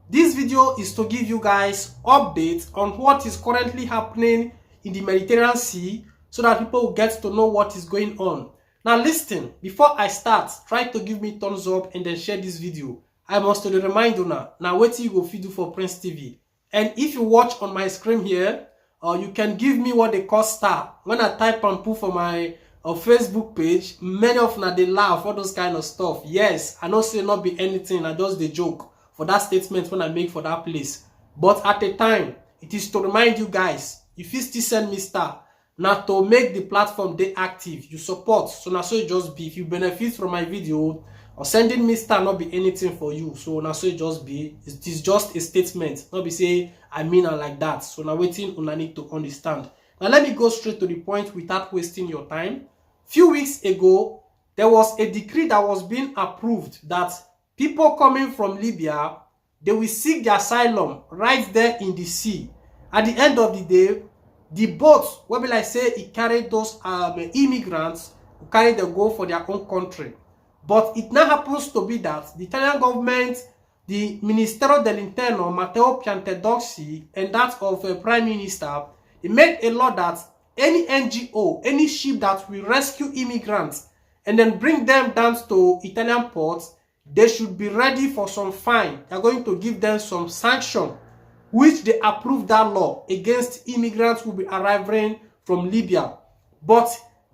This video is to give you guys updates on what is currently happening in the Mediterranean Sea so that people will get to know what is going on. Now listen, before I start, try to give me thumbs up and then share this video. I must remind you now what you go feed you for Prince TV. And if you watch on my screen here, you can give me what they call star. When I type and put for my Facebook page, many of them they laugh, all those kind of stuff. Yes, I know say not be anything, I just the joke for that statement when I make for that place. But at the time, it is to remind you guys, if you still send me star, now to make the platform they active, you support. So now so it just be, if you benefit from my video, or sending me star not be anything for you. So now so it just be, it is just a statement. Not be say I mean it like that. So now waiting on I need to understand. Now let me go straight to the point without wasting your time. Few weeks ago, there was a decree that was being approved that people coming from Libya, they will seek the asylum right there in the sea. At the end of the day, the boat, what will I say, it carried those immigrants who carried the go for their own country. But it now happens to be that the Italian government, the Ministero dell'Interno, Matteo Piantedosi, and that of Prime Minister, they made a law that any NGO, any ship that will rescue immigrants and then bring them down to Italian ports, they should be ready for some fine. They're going to give them some sanction, which they approve that law against immigrants who will be arriving from Libya. But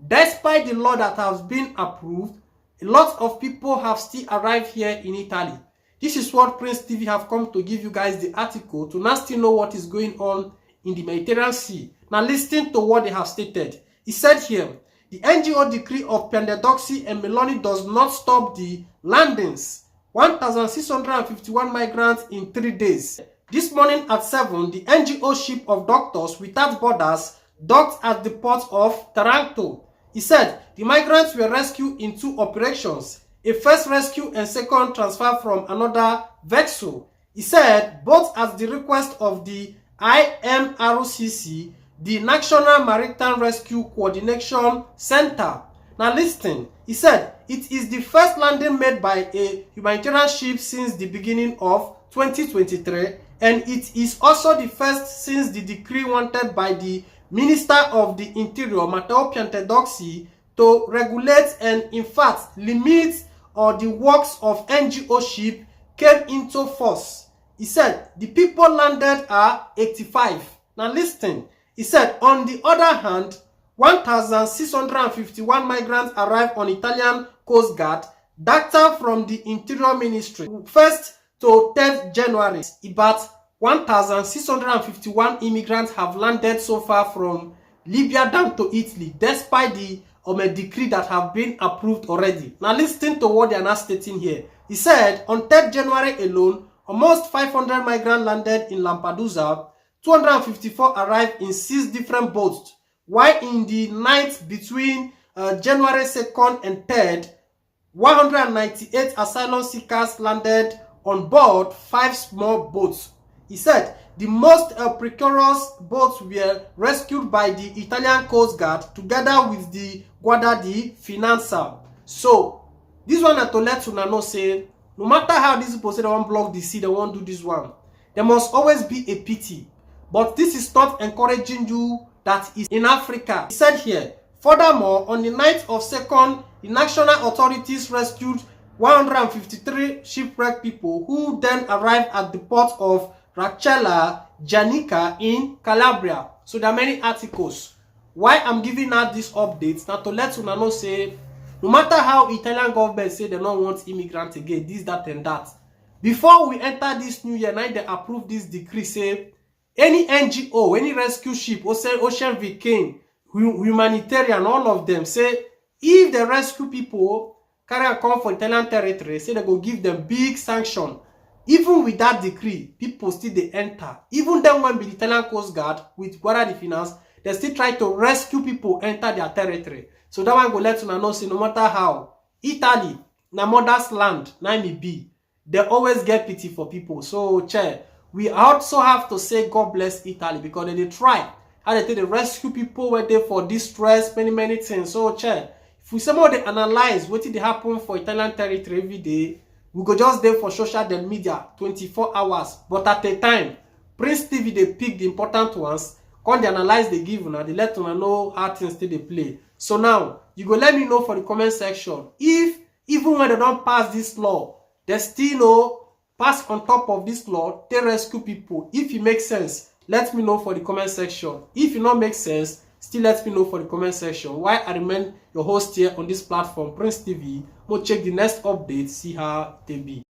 despite the law that has been approved, a lot of people have still arrived here in Italy. This is what Prince TV have come to give you guys the article to now still know what is going on in the Mediterranean Sea. Now listen to what they have stated. He said here, the NGO decree of Piantedosi and Meloni does not stop the landings. 1,651 migrants in 3 days. This morning at 7, the NGO ship of Doctors Without Borders docked at the port of Taranto. He said the migrants were rescued in 2 operations, a first rescue and second transfer from another vessel. He said both at the request of the IMRCC, the National Maritime Rescue Coordination Center. Now listen, he said it is the first landing made by a humanitarian ship since the beginning of 2023, and it is also the first since the decree wanted by the Minister of the Interior, Matteo Piantedosi, to regulate and in fact limit the works of NGO ship came into force. He said the people landed are 85. Now listen, he said on the other hand, 1,651 migrants arrived on Italian Coast Guard. Data from the Interior Ministry, 1st to 3rd January, about 1,651 immigrants have landed so far from Libya down to Italy, despite the decree that have been approved already. Now listen to what they are now stating here. He said on 3rd January alone, almost 500 migrants landed in Lampedusa. 254 arrived in 6 different boats, while in the night between January 2nd and 3rd, 198 asylum seekers landed on board 5 small boats. He said the most precarious boats were rescued by the Italian Coast Guard together with the Guardia di Finanza. So this one to let you know say, no matter how these people say they won't block the sea, they won't do this one. There must always be a pity. But this is not encouraging you that is in Africa. He said here, furthermore, on the night of 2nd, the national authorities rescued 153 shipwrecked people who then arrived at the port of Racella Gianica in Calabria. So there are many articles. Why I'm giving out these updates now to let you know say, no matter how Italian government say they don't want immigrants again, this, that, and that. Before we enter this new year, now they approve this decree say any NGO, any rescue ship, Ocean Viking, humanitarian, all of them say if they rescue people, carry and come for Italian territory, say they go give them big sanction. Even with that decree, people still they enter. Even then when the Italian Coast Guard with Guardia di Finanza, they still try to rescue people enter their territory. So that one go let you know say no matter how Italy, na mother's land, na me be, they always get pity for people. So we also have to say God bless Italy because they try how they take the rescue people where they for distress, many things. So if we somehow they analyze what did happen for Italian territory every day, we go just there for social media 24 hours, but at a time Prince TV dey pick the important ones, come dey analyze the give una, dey let una know how things still dey play. So now you go let me know for the comment section if even when they don pass this law, they still no pass on top of this law take rescue people. If it makes sense, let me know for the comment section. If it not make sense, still let me know for the comment section. While I remain your host here on this platform, Prince TV, we'll check the next update, see how they be.